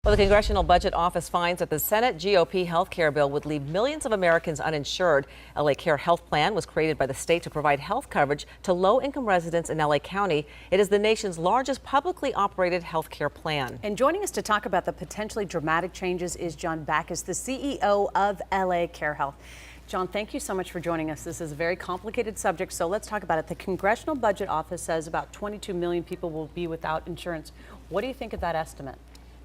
Well, the Congressional Budget Office finds that the Senate GOP health care bill would leave millions of Americans uninsured. LA Care Health Plan was created by the state to provide health coverage to low-income residents in LA County. It is the nation's largest publicly operated health care plan. And joining us to talk about the potentially dramatic changes is John Baackes, the CEO of LA Care Health. John, thank you so much for joining us. This is a very complicated subject, so let's talk about it. The Congressional Budget Office says about 22 million people will be without insurance. What do you think of that estimate?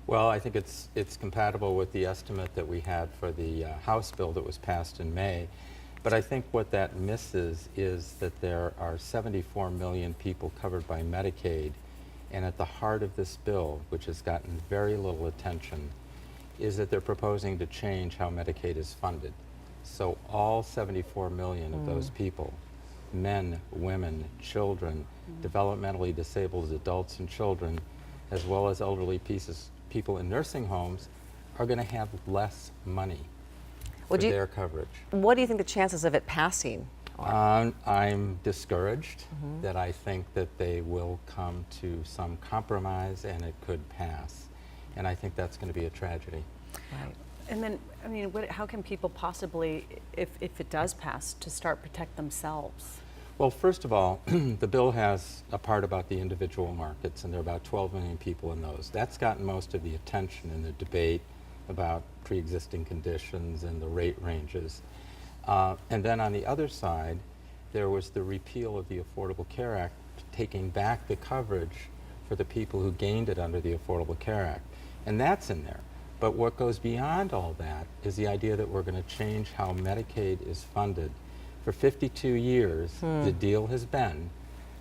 Well, I think it's compatible with the estimate that we had for the House bill that was passed in May. But I think what that misses is that there are 74 million people covered by Medicaid. And at the heart of this bill, which has gotten very little attention, is that they're proposing to change how Medicaid is funded. So all 74 million of those people, men, women, children, developmentally disabled adults and children, as well as elderly people in nursing homes, are going to have less money for their coverage. What do you think the chances of it passing are? I'm discouraged that I think that they will come to some compromise and it could pass. And I think that's going to be a tragedy. Right. And then, I mean, how can people possibly, if it does pass, to start protect themselves? Well, first of all, the bill has a part about the individual markets, and there are about 12 million people in those. That's gotten most of the attention in the debate about pre-existing conditions and the rate ranges. And then on the other side, there was the repeal of the Affordable Care Act, taking back the coverage for the people who gained it under the Affordable Care Act. And that's in there. But what goes beyond all that is the idea that we're going to change how Medicaid is funded. For 52 years, the deal has been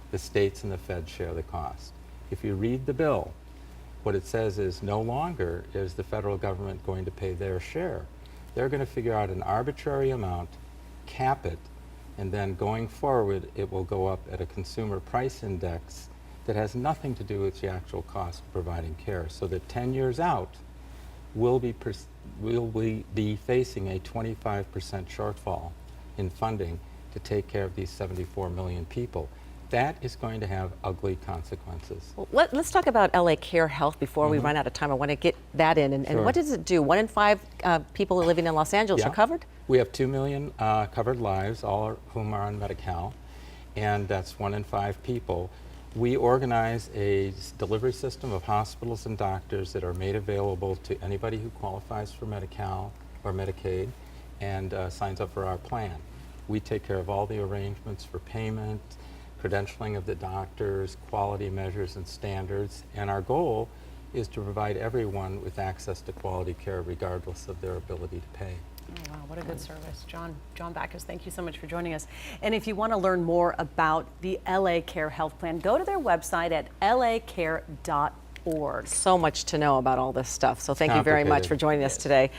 the states and the feds share the cost. If you read the bill, what it says is no longer is the federal government going to pay their share. They're going to figure out an arbitrary amount, cap it, and then going forward, it will go up at a consumer price index that has nothing to do with the actual cost of providing care. So that 10 years out, we'll be facing a 25% shortfall in funding to take care of these 74 million people. That is going to have ugly consequences. Well, let's talk about LA Care Health before we run out of time. I want to get that in. And what does it do? 1 in 5 people living in Los Angeles are covered? We have 2 million covered lives, all of whom are on Medi-Cal, and that's 1 in 5 people. We organize a delivery system of hospitals and doctors that are made available to anybody who qualifies for Medi-Cal or Medicaid and signs up for our plan. We take care of all the arrangements for payment, credentialing of the doctors, quality measures and standards, and our goal is to provide everyone with access to quality care regardless of their ability to pay. Oh, wow, what a good service. John Baackes, thank you so much for joining us. And if you want to learn more about the LA Care Health Plan, go to their website at lacare.org. So much to know about all this stuff. So thank you very much for joining us today.